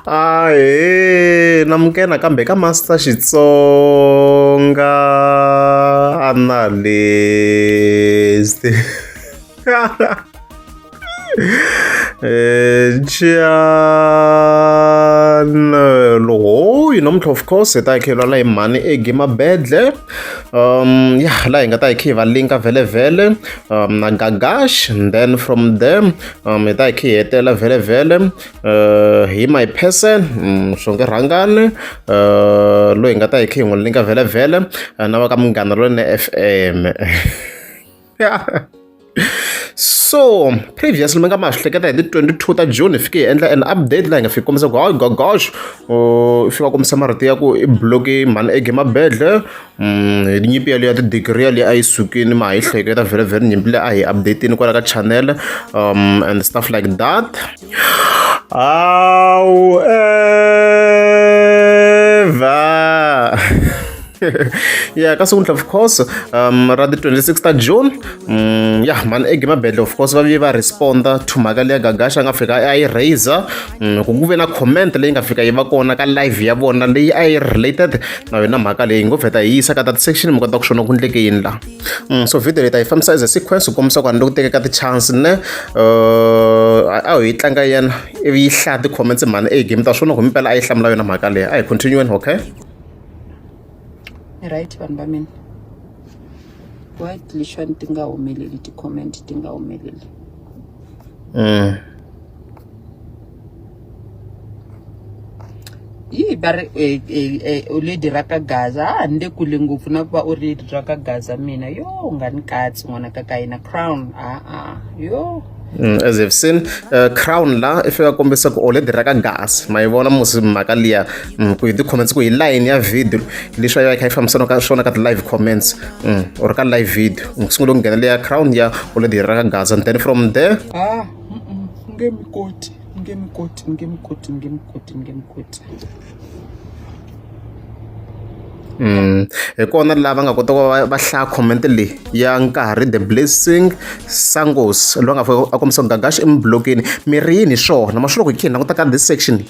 Ahee, namukela kambe ka Master Xitsonga analyst. Loyi namuntlha of course hi ta hi khela la hi mhani Aggy Mabedlhe. Ya la hi nga ta hi kha hi va linka vhele na Gagash, and then from there hi ta hi kha hi hetela vhele hi my person Xongi Rhangani loyi hi nga ta hi kha hi n'wi linka vhele na va ka munghana lone FM. So previously mi nga ma swi hleketa hi ti 22 ta June hi fike hi endla an update laha hi nga fiki kombisa ku hayi Gagash i fika kombisa marito ya ku i bloki mhani Aggy Mabedlhe hi nyimpi yaliya ti-degree yaliya a yi sukini ma hi hleketa vhele nyimpi leyi a hi updatini kwala ka channel and stuff like that. However yeah, kasi of course ra the 26th ta June mhani Aggy Mabedlhe of course va responda to mhaka leya Gagash a nga fika a yi raiser ku ve na comment leyi nga fika yi va kona ka live ya vona leyi a yi related na yona mhaka leyi ngo vheta hi yisa ka that section mi kota ku swona ku endleke yini la. So video leyi ta yi fambisa as a sequence ku kombisa ku handle ku tekeka ti-chance ne a hi tlanga yena ivi yi hlaya ti-comments mhani Aggy mi ta swona ku himpela a yi hlamula yona mhaka leyi. A hi continue, okay? Right, vanhu va mina why lexani ti nga humeleli ti-comment ti nga humeleli yi va ri u ledi ra ka Gaza a ni le kule ngopfu na ku va u ledi ra ka Gaza mina yo u nga ni katsi n'wana ka hina crown yo. As you've seen crown la i fika kombisa ku already ra ka gas ma yi vona musi mhaka liya ku hi ti-comments ku hi line ya video leswi a yi kha yi fambisana ka swona ka ti-live comments or ka live video ku sungula ku nghena leya crown ya already ra ka gas, and then from there nge mi koti hi kona lava nga kota ku va hlaya comment leyi ya nkarhi the blessing sangos loyi nga fika a kombisa ku Gagash i mi blokini mi ri yini swona ma swi loko hi kha hi languta ka this section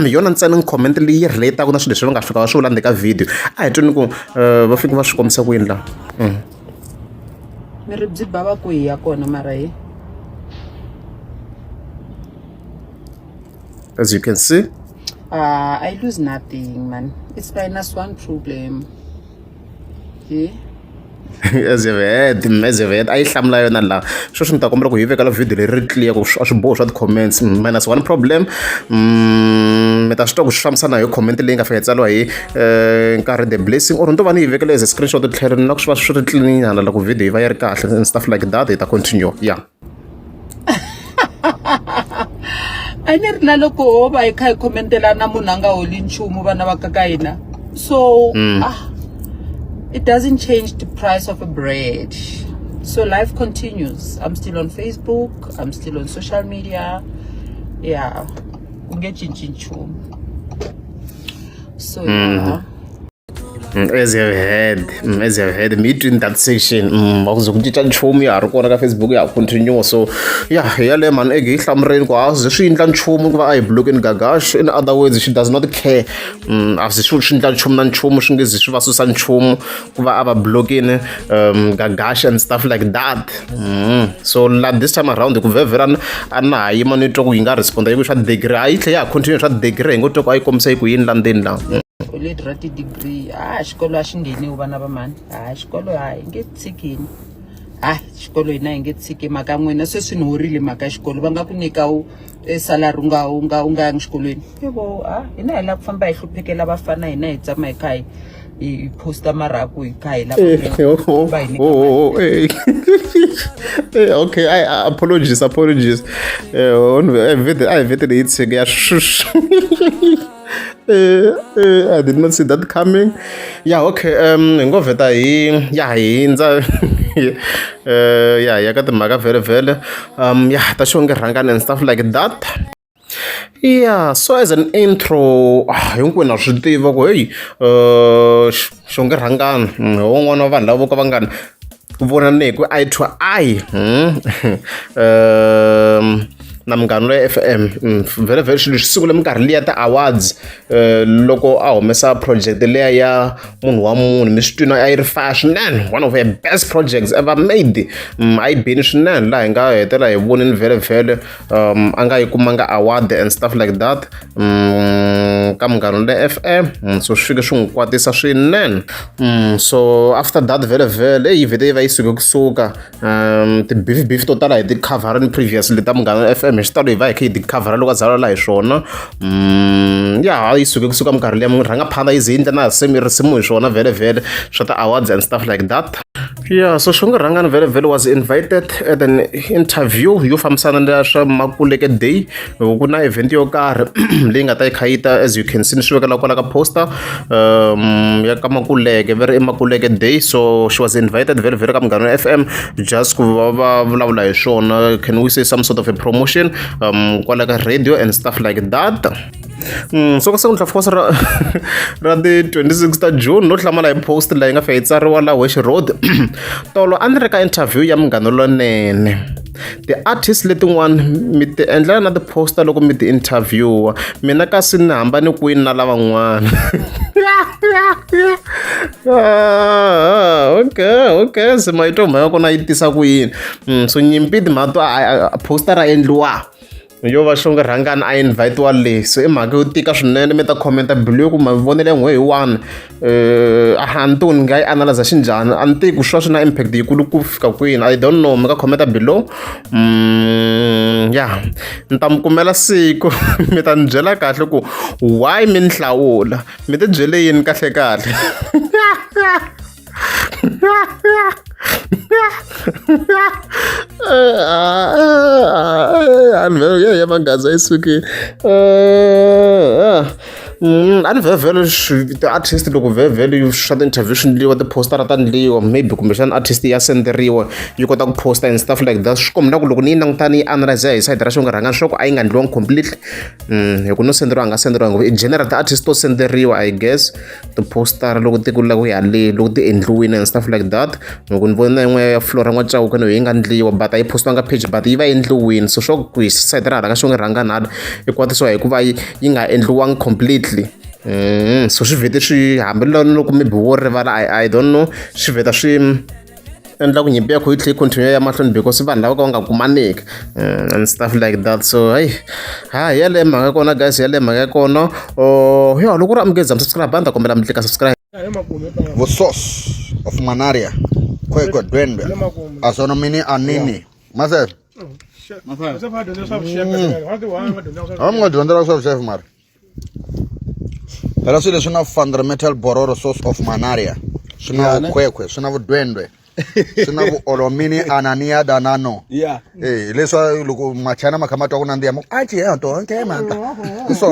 yona ntsena comment leyi relataka na swilo leswi va nga fika va swi vula ndzeni ka video. A hi twini ku va fika va swi kombisa ku yini la mi ri byi bava ku hi ya kona mara hi as you can see. I lose nothing, man. It's -1 problem. Yeah. as you've heard a yi hlamula yona la sweswi ni ta kombela ku hi veka la video leri ri clear ku a swi boho swa ti-comments -1 problem mi ta swi twa ku swi fambisana hi comment leyi nga fika yi tsariwa hi nkarhi the blessing or ni to va ni yi vekele as a screenshot tlhelo na ku swi va swi ri clean la ku video yi va yi ri kahle and stuff like that. Hi ta continue a ni ri na loko ho va hi kha hi khomentelana munhu a nga holi nchumu vana va ka hina so it doesn't change the price of a bread. So life continues. I'm still on Facebook, I'm still on social media. Yeah, ku nge cinci nchumu. So as you've heard me in that section akuzokucinca nchumu ya ha ri kona ka Facebook ya ha continue. So hi yaleyo mhani Aggy hi hlamurile ku a ze swi endla nchumu ku va a hi blokini Gagash. In other words, she does not care a ze swi endla nchumu na nchumu swi nge zi swi va susa nchumu ku va a va blokini Gagash and stuff like that. So this time around ku vhevhela a na ha yima ni twa ku yi nga responda hi ku swa degree a yi tlhe ya ha continue swa degree hi ngo twa ku a yi kombisa yi ku yini la ndzeni la ledi ra ti-degree xikolo a xi ngheniwi vana va mani xikolo hi nge tshikini xikolo hina hi nge tshiki mhaka n'wina sweswi ni horile mhaka ya xikolo va nga ku nyika salary u nga yangi xikolweni yevo hina hi lava ku famba hi hluphekela vafana hina hi tshama hi kha hi posta maraku hi kha hi okay, apologies a hi vhete leyi tshike ya I did not see that coming. Okay, hi ngo vheta hi hindza ya ka timhaka vhele ta Xongi Rhangani and stuff like that. So as an intro hinkwenu na swi tiva ku hey Xongi Rhangani wun'wana wa vanhu lava vo ka va nga vonaneki eye to eye na Munghana Lonene FM very very xilo xi sungule minkarhi liya ti-awards loko a humesa project leya ya munhu wa munhu mi swi twina a yi ri fire swinene, one of her best projects ever made. A yi bini swinene laha hi nga hetela hi vonini very very a nga yi kumanga award and stuff like that ka Munghana Lonene FM. So swi fike swi n'wi kwatisa swinene. So after that very very yi vhete yi va yi suke kusuka ti-beef to tala hi ti-coverini previously ta Munghana FM hi xitalo hi va hi kha hi ti-covera loko a zalela hi swona. Ya yi suke kusuka minkarhi liya rhanga phanda yi ze yi endla na risimu hi swona very very swa ti-awards and stuff like that. Yeah, so Xongi Rangani very very was invited at an interview yo fambisana na swa Makuleke Day. Ku na event yo karhi leyi nga ta yi kha yi ta, as you can see ni swi vekela kwala ka poster ya ka Makuleke, very Makuleke Day. So she was invited very very ka Munghana FM just ku va vulavula hi swona, can we say some sort of a promotion kwala ka radio and stuff like that. So ka sekuntlha of course ra the 26th June no hlamala hi post leyi nga fa yi tsariwa la Wesh Road. Tolo a ni ri ka interview ya Munghana Lonene. Ti-artist letin'wana mi ti endlela na ti-poster loko mi ti interviewa, mina kasi ni hambani kwini na lavan'wana. Okay se mayitwa mhaka kona yi tisa ku yini. So nyimpi timhaka to poster ra endliwa yo va Xongi Rangani a invite-wa le, so i mhaka yo tika swinene mi ta commenta below ku mavonele n'we hi one. A ni tivi ni nga yi analyze xinjhani, a ni tivi ku swi na impact yikulu ku fika kwini, I don't know, mi ka commenta below. Ya ni ta mi kumela siku mi ta ni byela kahle ku why mi ni hlawula, mi ti byele yini kahle kahle. Ya Mangaza Yisuka. And very the artist loko very short interview liwa the poster atan liwa maybe kumbexana artist ya senderiwa yi kota ku poster and stuff like that. Swi komba ku loko ni langutani analyze hi side ra Xongi Rangani swo ku a yi nga ndliwa completely hi ku no senderiwa nga senderiwa in general the artist to senderiwa I guess the poster loko ti ku la ku ya le loko ti endliwini and stuff like that. Loko ni vona yin'we ya Flora N'wachauke no yi nga ndliwa but a yi postiwanga page but yi va endliwini, so swo ku hi side ra ka Xongi Rangani hala i kwatisiwa hi ku va yi nga endliwanga completely. So swi vhete swi hambilani loko maybe wo rivala I don't know, swi vheta swi endla ku nyimpi ya ku yi tlhe continue ya mahlweni because vanhu lava ka va nga kumaneki and stuff like that. So yaleyo mhaka kona guys, yaleyo mhaka kona. Yo loko ri amukeza subscribe banda kombela mi tlika subscribe. The source of malaria kwekwe dwendwe asona mini anini mase I'm going to chef mar. Pero sile suna fundamental bororo source of malaria. Suna kwekwe, suna dwendwe. Suna olomini anania danano. Yeah. Leso luku machana makamata kunandia mo. Achi ya to nke manta. So